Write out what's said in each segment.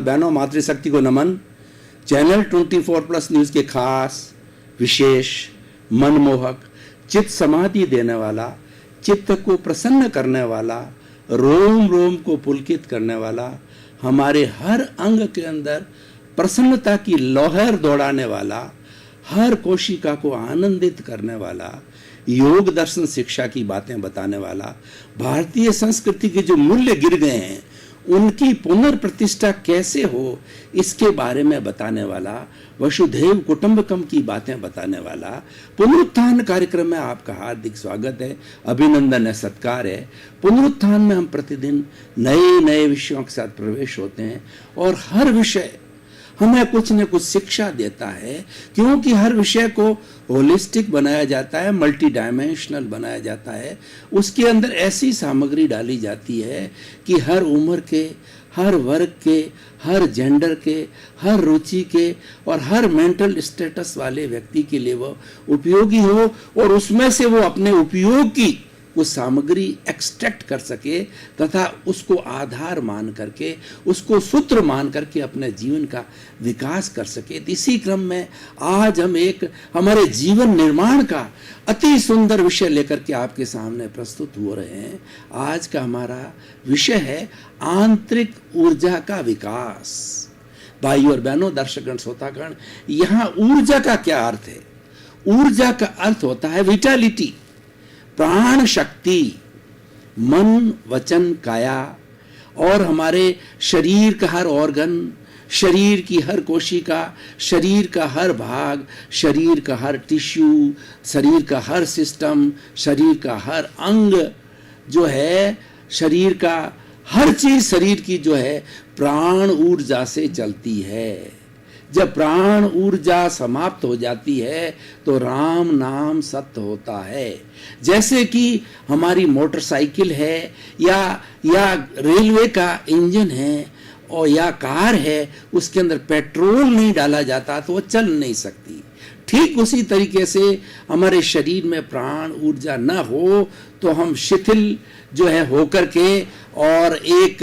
बहनों, मातृशक्ति को नमन। चैनल 24+ न्यूज़ के खास, विशेष, मनमोहक, चित्त समाधि देने वाला, चित्त को प्रसन्न करने वाला, रोम रोम को पुलकित करने वाला, हमारे हर अंग के अंदर प्रसन्नता की लहर दौड़ाने वाला, हर कोशिका को आनंदित करने वाला, योग दर्शन शिक्षा की बातें बताने वाला, भारतीय संस्कृति के जो मूल्य गिर गए हैं उनकी पुनर्प्रतिष्ठा कैसे हो इसके बारे में बताने वाला, वसुधैव कुटुंबकम की बातें बताने वाला, पुनरुत्थान कार्यक्रम में आपका हार्दिक स्वागत है, अभिनंदन है, सत्कार है। पुनरुत्थान में हम प्रतिदिन नए नए विषयों के साथ प्रवेश होते हैं और हर विषय हमें कुछ न कुछ शिक्षा देता है, क्योंकि हर विषय को होलिस्टिक बनाया जाता है, मल्टी डायमेंशनल बनाया जाता है। उसके अंदर ऐसी सामग्री डाली जाती है कि हर उम्र के, हर वर्ग के, हर जेंडर के, हर रुचि के और हर मेंटल स्टेटस वाले व्यक्ति के लिए वो उपयोगी हो और उसमें से वो अपने उपयोग की उस सामग्री एक्सट्रैक्ट कर सके तथा उसको आधार मान करके, उसको सूत्र मान करके अपने जीवन का विकास कर सके। इसी क्रम में आज हम एक हमारे जीवन निर्माण का अति सुंदर विषय लेकर के आपके सामने प्रस्तुत हो रहे हैं। आज का हमारा विषय है आंतरिक ऊर्जा का विकास। भाई और बहनों, दर्शकगण, श्रोतागण, यहाँ ऊर्जा का क्या अर्थ है? ऊर्जा का अर्थ होता है विटालिटी, प्राण शक्ति, मन, वचन, काया और हमारे शरीर का हर ऑर्गन, शरीर की हर कोशिका, शरीर का हर भाग, शरीर का हर टिश्यू, शरीर का हर सिस्टम, शरीर का हर अंग जो है, शरीर का हर चीज शरीर की जो है प्राण ऊर्जा से चलती है। जब प्राण ऊर्जा समाप्त हो जाती है तो राम नाम सत्य होता है। जैसे कि हमारी मोटरसाइकिल है या रेलवे का इंजन है और या कार है, उसके अंदर पेट्रोल नहीं डाला जाता तो वो चल नहीं सकती। ठीक उसी तरीके से हमारे शरीर में प्राण ऊर्जा न हो तो हम शिथिल जो है होकर के और एक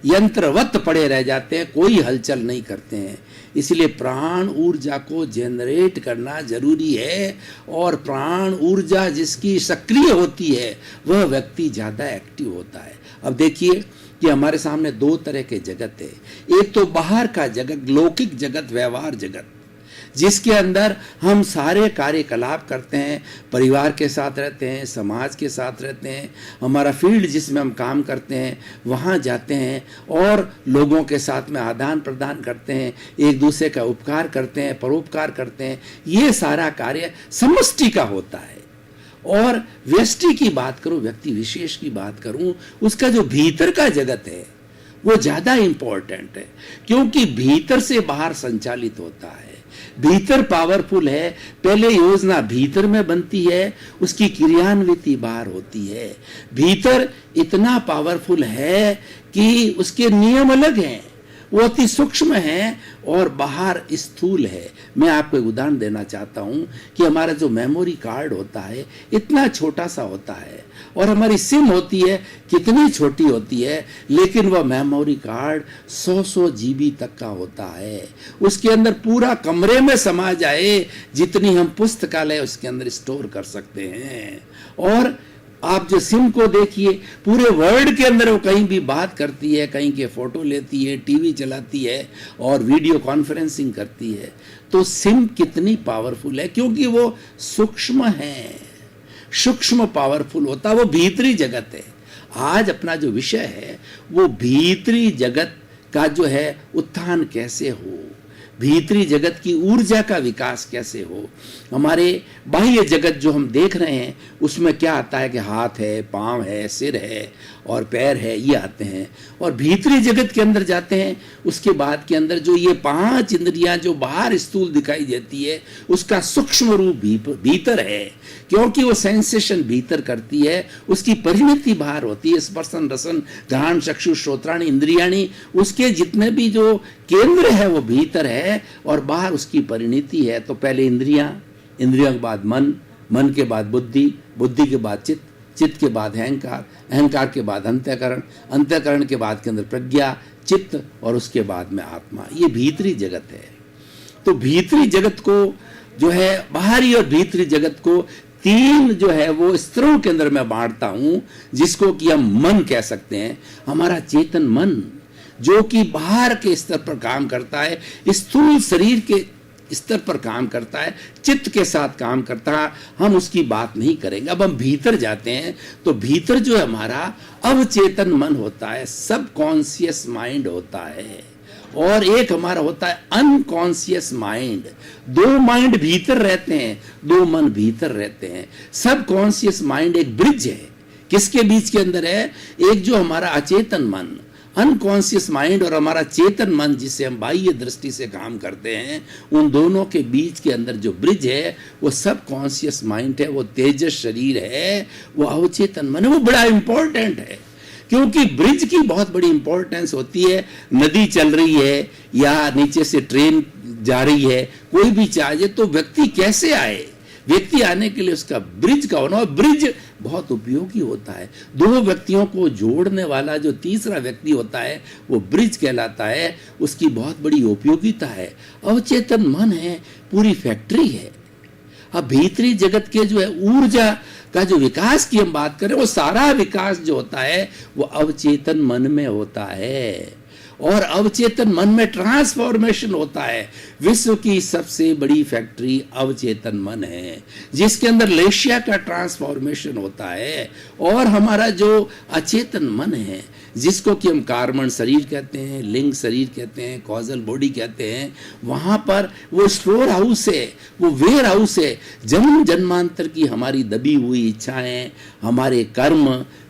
यंत्रवत पड़े रह जाते हैं, कोई हलचल नहीं करते हैं। इसलिए प्राण ऊर्जा को जनरेट करना जरूरी है और प्राण ऊर्जा जिसकी सक्रिय होती है वह व्यक्ति ज़्यादा एक्टिव होता है। अब देखिए कि हमारे सामने दो तरह के जगत है। एक तो बाहर का जगत, लौकिक जगत, व्यवहार जगत, जिसके अंदर हम सारे कार्यकलाप करते हैं, परिवार के साथ रहते हैं, समाज के साथ रहते हैं, हमारा फील्ड जिसमें हम काम करते हैं वहाँ जाते हैं और लोगों के साथ में आदान प्रदान करते हैं, एक दूसरे का उपकार करते हैं, परोपकार करते हैं। ये सारा कार्य समष्टि का होता है। और व्यष्टि की बात करूं, व्यक्ति विशेष की बात करूं, उसका जो भीतर का जगत है वो ज़्यादा इम्पोर्टेंट है, क्योंकि भीतर से बाहर संचालित होता है। भीतर पावरफुल है, पहले योजना भीतर में बनती है, उसकी क्रियान्विति बाहर होती है। भीतर इतना पावरफुल है कि उसके नियम अलग हैं, वो अति सूक्ष्म है और बाहर स्थूल है। मैं आपको एक उदाहरण देना चाहता हूं कि हमारा जो मेमोरी कार्ड होता है इतना छोटा सा होता है और हमारी सिम होती है कितनी छोटी होती है, लेकिन वह मेमोरी कार्ड 100 GB तक का होता है। उसके अंदर पूरा कमरे में समा जाए जितनी हम पुस्तकालय उसके अंदर स्टोर कर सकते हैं। और आप जो सिम को देखिए, पूरे वर्ल्ड के अंदर वो कहीं भी बात करती है, कहीं के फोटो लेती है, टीवी चलाती है और वीडियो कॉन्फ्रेंसिंग करती है। तो सिम कितनी पावरफुल है, क्योंकि वो सूक्ष्म है, सूक्ष्म पावरफुल होता है, वो भीतरी जगत है। आज अपना जो विषय है वो भीतरी जगत का जो है उत्थान कैसे हो, भीतरी जगत की ऊर्जा का विकास कैसे हो। हमारे बाह्य जगत जो हम देख रहे हैं उसमें क्या आता है कि हाथ है, पाँव है, सिर है और पैर है, ये आते हैं। और भीतरी जगत के अंदर जाते हैं, उसके बाद के अंदर जो ये 5 इंद्रियां जो बाहर स्थूल दिखाई देती है उसका सूक्ष्म रूप भीतर है, क्योंकि वो सेंसेशन भीतर करती है, उसकी परिणति बाहर होती है। स्पर्शन, रसन, घ्राण, चक्षु, श्रोत्राणी, इंद्रियाणी, उसके जितने भी जो केंद्र है वो भीतर है और बाहर उसकी परिणति है। तो पहले इंद्रियां, इंद्रियों के बाद मन, मन के बाद बुद्धि, बुद्धि के बाद चित्त, चित्त के बाद अहंकार, अहंकार के बाद अंतःकरण, अंतःकरण के बाद के अंदर प्रज्ञा, चित्त और उसके बाद में आत्मा, ये भीतरी जगत है। तो भीतरी जगत को जो है, बाहरी और भीतरी जगत को तीन जो है वो स्तरों के अंदर मैं बांटता हूं, जिसको कि हम मन कह सकते हैं। हमारा चेतन मन जो कि बाहर के स्तर पर काम करता है, स्थूल शरीर के स्तर पर काम करता है, चित्त के साथ काम करता है, हम उसकी बात नहीं करेंगे। अब हम भीतर जाते हैं तो भीतर जो है हमारा अवचेतन मन होता है, सब कॉन्शियस माइंड होता है, और एक हमारा होता है अनकॉन्शियस माइंड। दो माइंड भीतर रहते हैं, दो मन भीतर रहते हैं। सब कॉन्शियस माइंड एक ब्रिज है, किसके बीच के अंदर है? एक जो हमारा अचेतन मन, अनकॉन्शियस माइंड, और हमारा चेतन मन जिससे हम बाह्य दृष्टि से काम करते हैं, उन दोनों के बीच के अंदर जो ब्रिज है वो सब कॉन्शियस माइंड है, वो तेजस शरीर है, वो अवचेतन मन है। वो बड़ा इंपॉर्टेंट है, क्योंकि ब्रिज की बहुत बड़ी इंपॉर्टेंस होती है। नदी चल रही है या नीचे से ट्रेन जा रही है, कोई भी चाहे तो व्यक्ति कैसे आए, व्यक्ति आने के लिए उसका ब्रिज का होना, और ब्रिज बहुत उपयोगी होता है। दो व्यक्तियों को जोड़ने वाला जो तीसरा व्यक्ति होता है वो ब्रिज कहलाता है, उसकी बहुत बड़ी उपयोगिता है। अवचेतन मन है, पूरी फैक्ट्री है। अब भीतरी जगत के जो है ऊर्जा का जो विकास की हम बात करें, वो सारा विकास जो होता है वो अवचेतन मन में होता है, और अवचेतन मन में ट्रांसफॉर्मेशन होता है। विश्व की सबसे बड़ी फैक्ट्री अवचेतन मन है, जिसके अंदर लेशिया का ट्रांसफॉर्मेशन होता है। और हमारा जो अचेतन मन है, जिसको कि हम कार्बन शरीर कहते हैं, लिंग शरीर कहते हैं, कॉजल बॉडी कहते हैं, वहाँ पर वो स्टोर हाउस है, वो वेयर हाउस है। जन्म जन्मांतर की हमारी दबी हुई इच्छाएं, हमारे कर्म,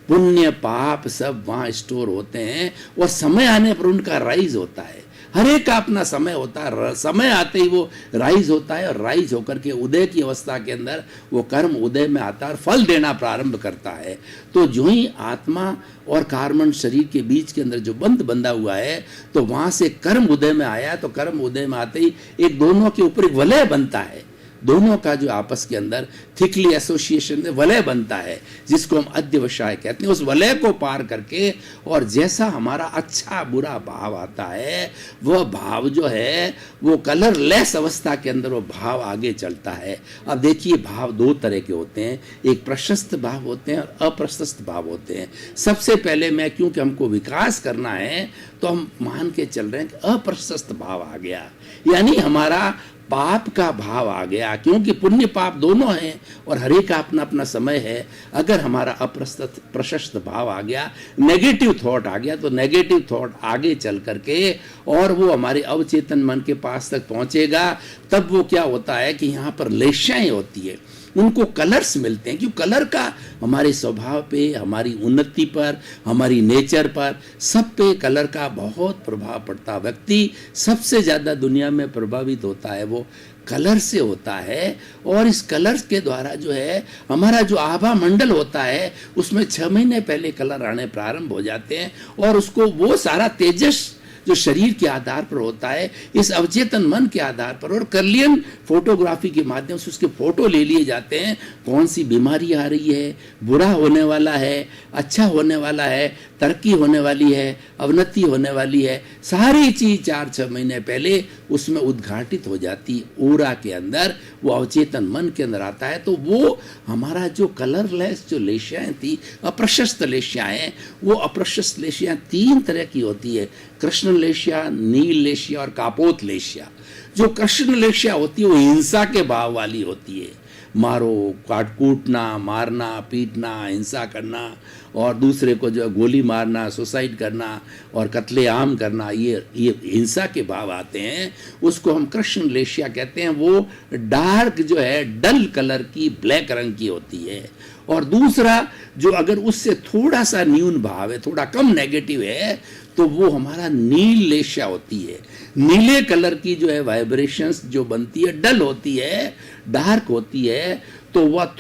पुण्य पाप सब वहाँ स्टोर होते हैं, और समय आने पर उनका राइज होता है। हर एक का अपना समय होता है, समय आते ही वो राइज होता है, और राइज होकर के उदय की अवस्था के अंदर वो कर्म उदय में आता है और फल देना प्रारंभ करता है। तो जो ही आत्मा और कार्बन शरीर के बीच के अंदर जो बंध बंधा हुआ है, तो वहाँ से कर्म उदय में आया, तो कर्म उदय में आते ही एक दोनों के ऊपर एक वलय बनता है। दोनों का जो आपस के अंदर थिकली एसोसिएशन में वलय बनता है, जिसको हम अध्यवसाय कहते हैं। उस वलय को पार करके और जैसा हमारा अच्छा बुरा भाव आता है, वह भाव जो है वो कलरलेस अवस्था के अंदर वो भाव आगे चलता है। अब देखिए, भाव दो तरह के होते हैं, एक प्रशस्त भाव होते हैं और अप्रशस्त भाव होते हैं। सबसे पहले मैं, क्योंकि हमको विकास करना है, तो हम मान के चल रहे हैं कि अप्रशस्त भाव आ गया, यानी हमारा पाप का भाव आ गया, क्योंकि पुण्य पाप दोनों हैं और हर एक का अपना अपना समय है। अगर हमारा प्रशस्त भाव आ गया, नेगेटिव थॉट आ गया, तो नेगेटिव थॉट आगे चल करके और वो हमारे अवचेतन मन के पास तक पहुंचेगा। तब वो क्या होता है कि यहाँ पर लेशाएं होती है, उनको कलर्स मिलते हैं, क्योंकि कलर का हमारे स्वभाव पे, हमारी उन्नति पर, हमारी नेचर पर, सब पे कलर का बहुत प्रभाव पड़ता है। व्यक्ति सबसे ज़्यादा दुनिया में प्रभावित होता है वो कलर से होता है, और इस कलर के द्वारा जो है हमारा जो आभा मंडल होता है उसमें 6 महीने पहले कलर आने प्रारंभ हो जाते हैं, और उसको वो सारा तेजस जो शरीर के आधार पर होता है, इस अवचेतन मन के आधार पर और कर्लियन फोटोग्राफी के माध्यम से उसके फोटो ले लिए जाते हैं। कौन सी बीमारी आ रही है, बुरा होने वाला है, अच्छा होने वाला है, तरक्की होने वाली है, अवनति होने वाली है, सारी चीज 4-6 महीने पहले उसमें उद्घाटित हो जाती है। ओरा के अंदर वो अवचेतन मन के अंदर आता है। तो वो हमारा जो कलरलेस जो लेशियाएं थी, अप्रशस्त लेशियाएं, वो अप्रशस्त लेशियां 3 तरह की होती है, कृष्ण लेशिया, नील लेशिया और कापोत लेशिया। जो कृष्ण लेशिया होती है वो हिंसा के भाव वाली होती है, मारो, कूटना, मारना, पीटना, हिंसा करना, और दूसरे को जो गोली मारना, सुसाइड करना और कत्लेआम करना, ये हिंसा के भाव आते हैं। उसको हम कृष्ण लेशिया कहते हैं। वो डार्क जो है, डल कलर की, ब्लैक रंग की होती है। और दूसरा जो अगर उससे थोड़ा सा न्यून भाव है, थोड़ा कम नेगेटिव है, तो वो हमारा नील लेशिया होती है। नीले कलर की जो है वाइब्रेशंस जो बनती है, डल होती है, डार्क होती है। तो वह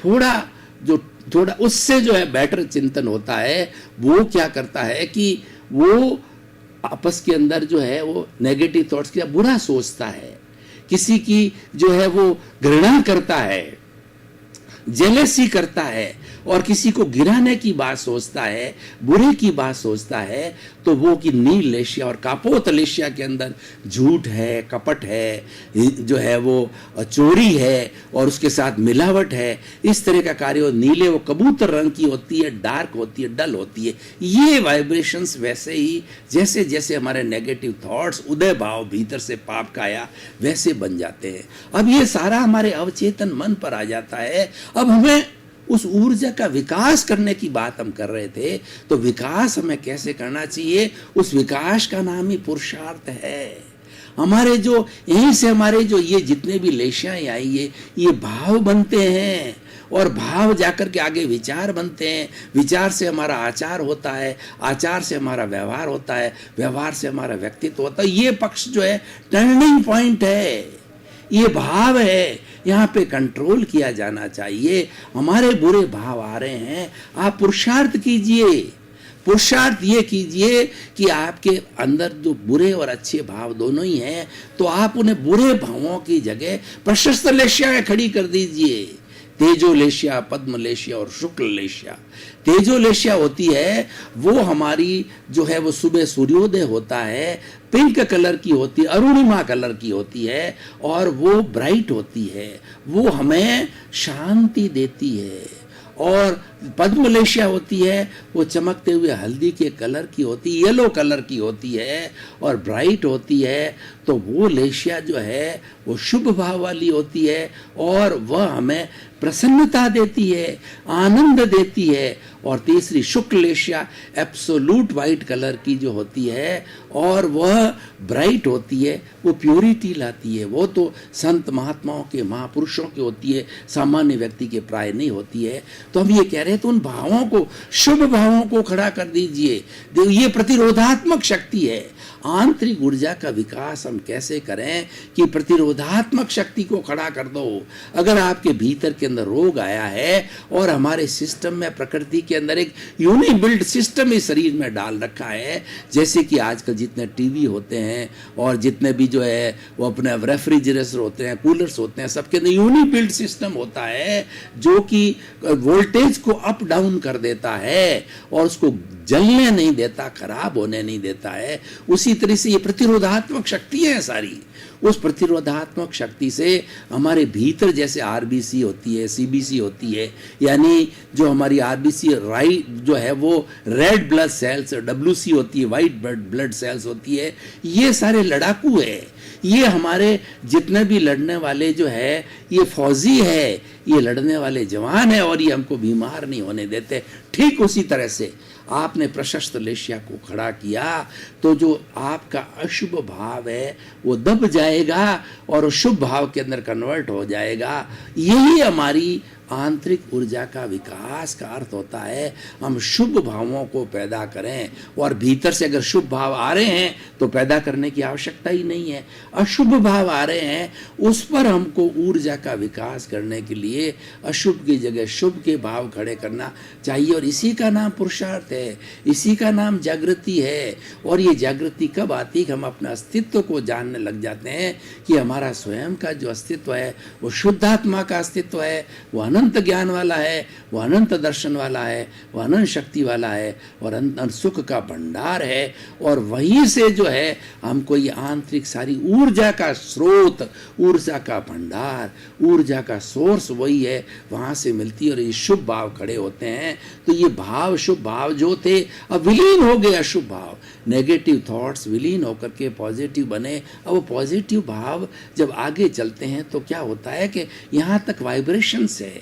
थोड़ा उससे जो है बेटर चिंतन होता है। वो क्या करता है कि वो आपस के अंदर जो है वो नेगेटिव थॉट्स किया बुरा सोचता है, किसी की जो है वो घृणा करता है, जेलेसी करता है और किसी को गिराने की बात सोचता है, बुरे की बात सोचता है, तो वो कि नील लेशिया और कापोत लेशिया के अंदर झूठ है, कपट है, जो है वो चोरी है और उसके साथ मिलावट है। इस तरह का कार्य नीले वो कबूतर रंग की होती है, डार्क होती है, डल होती है। ये वाइब्रेशंस वैसे ही जैसे जैसे हमारे नेगेटिव थॉट्स उदय भाव भीतर से पाप का आया वैसे बन जाते हैं। अब ये सारा हमारे अवचेतन मन पर आ जाता है। अब हमें उस ऊर्जा का विकास करने की बात हम कर रहे थे, तो विकास हमें कैसे करना चाहिए? उस विकास का नाम ही पुरुषार्थ है। हमारे जो यहीं से हमारे जो ये जितने भी लेशियाएं आई है, ये भाव बनते हैं और भाव जाकर के आगे विचार बनते हैं। विचार से हमारा आचार होता है, आचार से हमारा व्यवहार होता है, व्यवहार से हमारा व्यक्तित्व होता है। ये पक्ष जो है टर्निंग पॉइंट है, ये भाव है, यहाँ पे कंट्रोल किया जाना चाहिए। हमारे बुरे भाव आ रहे हैं, आप पुरुषार्थ कीजिए। पुरुषार्थ ये कीजिए कि आपके अंदर जो बुरे और अच्छे भाव दोनों ही हैं, तो आप उन्हें बुरे भावों की जगह प्रशस्त लेशिया खड़ी कर दीजिए। तेजो लेशिया, पद्म लेशिया और शुक्ल लेशिया। तेजो लेशिया होती है वो हमारी जो है वो सुबह सूर्योदय होता है, पिंक कलर की होती है, अरुणिमा कलर की होती है और वो ब्राइट होती है, वो हमें शांति देती है। और पद्म लेशिया होती है वो चमकते हुए हल्दी के कलर की होती है, येलो कलर की होती है और ब्राइट होती है। तो वो लेशिया जो है वो शुभ भाव वाली होती है और वह हमें प्रसन्नता देती है, आनंद देती है। और तीसरी शुक्ल लेशिया एब्सोल्यूट वाइट कलर की जो होती है और वह ब्राइट होती है, वो प्योरिटी लाती है। वो तो संत महात्माओं के, महापुरुषों की होती है, सामान्य व्यक्ति के प्राय नहीं होती है। तो हम ये कह रहे हैं तो उन भावों को, शुभ भावों को खड़ा कर दीजिए। ये प्रतिरोधात्मक शक्ति है। आंतरिक ऊर्जा का विकास हम कैसे करें कि प्रतिरोधात्मक शक्ति को खड़ा कर दो। अगर आपके भीतर के अंदर रोग आया है और हमारे सिस्टम में, प्रकृति के अंदर एक यूनिबिल्ट सिस्टम इस शरीर में डाल रखा है, जैसे कि आजकल जितने टीवी होते हैं और जितने भी जो है वो अपने रेफ्रिजरेटर होते हैं, कूलर्स होते हैं, सबके अंदर यूनिबिल्ट सिस्टम होता है जो कि वोल्टेज को अप डाउन कर देता है और उसको जलने नहीं देता, खराब होने नहीं देता है। उसी तरह से ये प्रतिरोधात्मक शक्ति है सारी। उस प्रतिरोधात्मक शक्ति से हमारे भीतर जैसे आरबीसी होती है, सीबीसी होती है, यानी जो हमारी आरबीसी राइट जो है वो रेड ब्लड सेल्स, डब्ल्यूसी होती है वाइट ब्लड सेल्स होती है, ये सारे लड़ाकू है। ये हमारे जितने भी लड़ने वाले जो है ये फौजी है, ये लड़ने वाले जवान है और ये हमको बीमार नहीं होने देते। ठीक उसी तरह से आपने प्रशस्त लेशिया को खड़ा किया तो जो आपका अशुभ भाव है वो दब जाएगा और शुभ भाव के अंदर कन्वर्ट हो जाएगा। यही हमारी आंतरिक ऊर्जा का विकास का अर्थ होता है। हम शुभ भावों को पैदा करें और भीतर से अगर शुभ भाव आ रहे हैं तो पैदा करने की आवश्यकता ही नहीं है। अशुभ भाव आ रहे हैं उस पर हमको ऊर्जा का विकास करने के लिए अशुभ की जगह शुभ के भाव खड़े करना चाहिए और इसी का नाम पुरुषार्थ है, इसी का नाम जागृति है। और ये जागृति कब आती है? हम अपने अस्तित्व को जानने लग जाते हैं कि हमारा स्वयं का जो अस्तित्व है वो शुद्धात्मा का अस्तित्व है, वो अनंत ज्ञान वाला है, वो अनंत दर्शन वाला है, वो अनंत शक्ति वाला है और अनंत सुख का भंडार है। और वहीं से जो है हमको ये आंतरिक सारी ऊर्जा का स्रोत, ऊर्जा का भंडार, ऊर्जा का सोर्स वही है, वहां से मिलती है। और ये शुभ भाव खड़े होते हैं तो ये भाव, शुभ भाव जो थे अब विलीन हो गए अशुभ भाव, नेगेटिव थॉट्स विलीन होकर के पॉजिटिव बने। अब वो पॉजिटिव भाव जब आगे चलते हैं तो क्या होता है कि यहाँ तक वाइब्रेशंस है,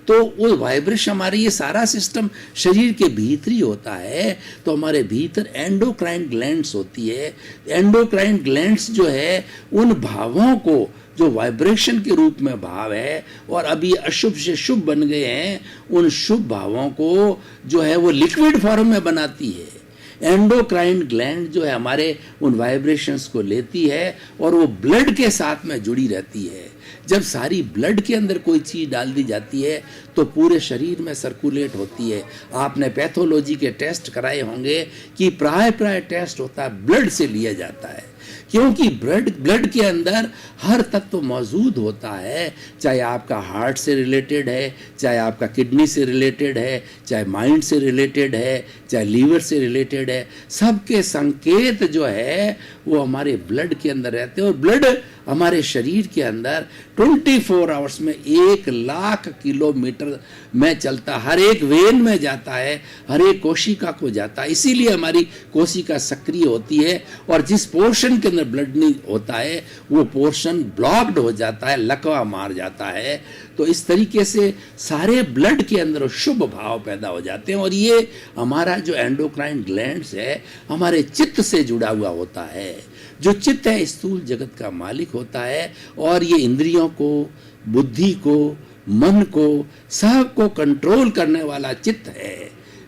तो वो वाइब्रेशन हमारी ये सारा सिस्टम शरीर के भीतर ही होता है। तो हमारे भीतर एंडोक्राइन ग्लैंड्स होती है। एंडोक्राइन ग्लैंड्स जो है उन भावों को, जो वाइब्रेशन के रूप में भाव है और अभी अशुभ से शुभ बन गए हैं, उन शुभ भावों को जो है वो लिक्विड फॉर्म में बनाती है। एंडोक्राइन ग्लैंड जो है हमारे उन वाइब्रेशंस को लेती है और वो ब्लड के साथ में जुड़ी रहती है। जब सारी ब्लड के अंदर कोई चीज डाल दी जाती है तो पूरे शरीर में सर्कुलेट होती है। आपने पैथोलॉजी के टेस्ट कराए होंगे कि प्राय टेस्ट होता है, ब्लड से लिया जाता है। क्योंकि ब्लड के अंदर हर तत्व मौजूद होता है, चाहे आपका हार्ट से रिलेटेड है, चाहे आपका किडनी से रिलेटेड है, चाहे माइंड से रिलेटेड है, चाहे लीवर से रिलेटेड है। सबके संकेत जो है वो हमारे ब्लड के अंदर रहते हैं। और ब्लड हमारे शरीर के अंदर 24 आवर्स में 1,00,000 किलोमीटर में चलता, हर एक वेन में जाता है, हर एक कोशिका को जाता है। इसीलिए हमारी कोशिका सक्रिय होती है, और जिस पोर्शन के अंदर ब्लड नहीं होता है वो पोर्शन ब्लॉक्ड हो जाता है, लकवा मार जाता है। तो इस तरीके से सारे ब्लड के अंदर शुभ भाव पैदा हो जाते हैं। और ये हमारा जो एंडोक्राइन ग्लैंड्स है हमारे चित्त से जुड़ा हुआ होता है। जो चित्त है स्थूल जगत का मालिक होता है, और ये इंद्रियों को, बुद्धि को, मन को, सब को कंट्रोल करने वाला चित्त है।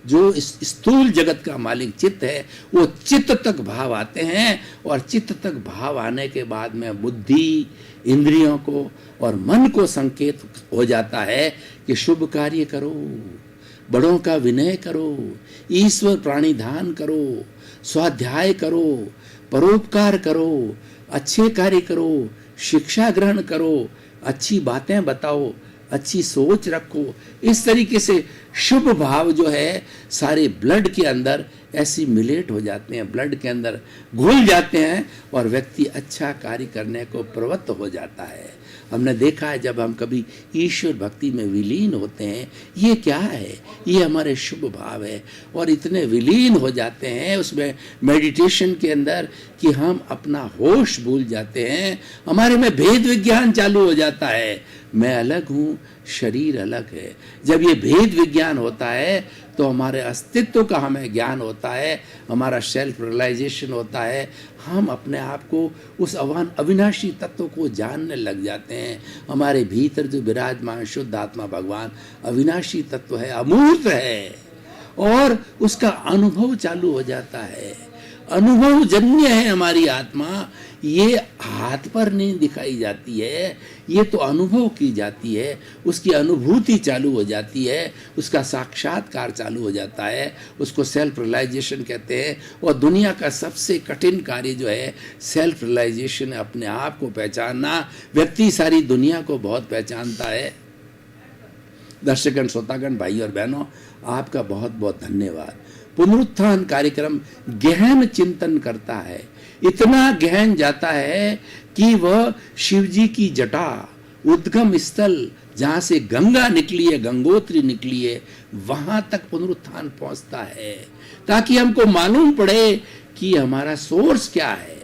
जो इस स्थूल जगत का मालिक चित्त है, वो चित्त तक भाव आते हैं, और चित्त तक भाव आने के बाद में बुद्धि, इंद्रियों को और मन को संकेत हो जाता है कि शुभ कार्य करो, बड़ों का विनय करो, ईश्वर प्राणिधान करो, स्वाध्याय करो, परोपकार करो, अच्छे कार्य करो, शिक्षा ग्रहण करो, अच्छी बातें बताओ, अच्छी सोच रखो। इस तरीके से शुभ भाव जो है सारे ब्लड के अंदर एसिमिलेट हो जाते हैं, ब्लड के अंदर घुल जाते हैं, और व्यक्ति अच्छा कार्य करने को प्रवृत्त हो जाता है। हमने देखा है जब हम कभी ईश्वर भक्ति में विलीन होते हैं, ये क्या है, ये हमारे शुभ भाव है, और इतने विलीन हो जाते हैं उसमें मेडिटेशन के अंदर कि हम अपना होश भूल जाते हैं। हमारे में भेद विज्ञान चालू हो जाता है, मैं अलग हूँ, शरीर अलग है। जब ये भेद विज्ञान होता है तो हमारे अस्तित्व का हमें ज्ञान होता है, हमारा सेल्फ रियलाइजेशन होता है, हम अपने आप को उस अविनाशी तत्व को जानने लग जाते हैं। हमारे भीतर जो विराजमान शुद्ध आत्मा भगवान अविनाशी तत्व है, अमूर्त है, और उसका अनुभव चालू हो जाता है। अनुभव जन्य है हमारी आत्मा, ये हाथ पर नहीं दिखाई जाती है, ये तो अनुभव की जाती है, उसकी अनुभूति चालू हो जाती है, उसका साक्षात्कार चालू हो जाता है, उसको सेल्फ रियलाइजेशन कहते हैं। और दुनिया का सबसे कठिन कार्य जो है सेल्फ रियलाइजेशन, अपने आप को पहचानना। व्यक्ति सारी दुनिया को बहुत पहचानता है। दर्शकगण, श्रोतागण, भाई और बहनों, आपका बहुत बहुत धन्यवाद। पुनरुत्थान कार्यक्रम गहन चिंतन करता है, इतना गहन जाता है कि वह शिव जी की जटा, उद्गम स्थल जहाँ से गंगा निकली है, गंगोत्री निकली है, वहाँ तक पुनरुत्थान पहुँचता है, ताकि हमको मालूम पड़े कि हमारा सोर्स क्या है,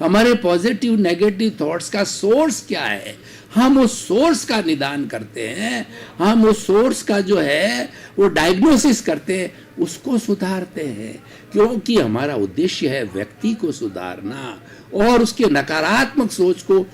हमारे पॉजिटिव नेगेटिव थॉट्स का सोर्स क्या है। हम उस सोर्स का निदान करते हैं, हम उस सोर्स का जो है वो डायग्नोसिस करते हैं, उसको सुधारते हैं, क्योंकि हमारा उद्देश्य है व्यक्ति को सुधारना और उसके नकारात्मक सोच को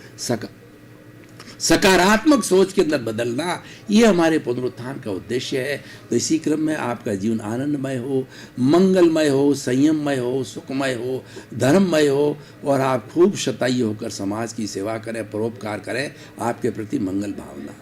सकारात्मक सोच के अंदर बदलना। ये हमारे पुनरुत्थान का उद्देश्य है। तो इसी क्रम में आपका जीवन आनंदमय हो, मंगलमय हो, संयममय हो, सुखमय हो, धर्ममय हो, और आप खूब शतायी होकर समाज की सेवा करें, परोपकार करें। आपके प्रति मंगल भावना।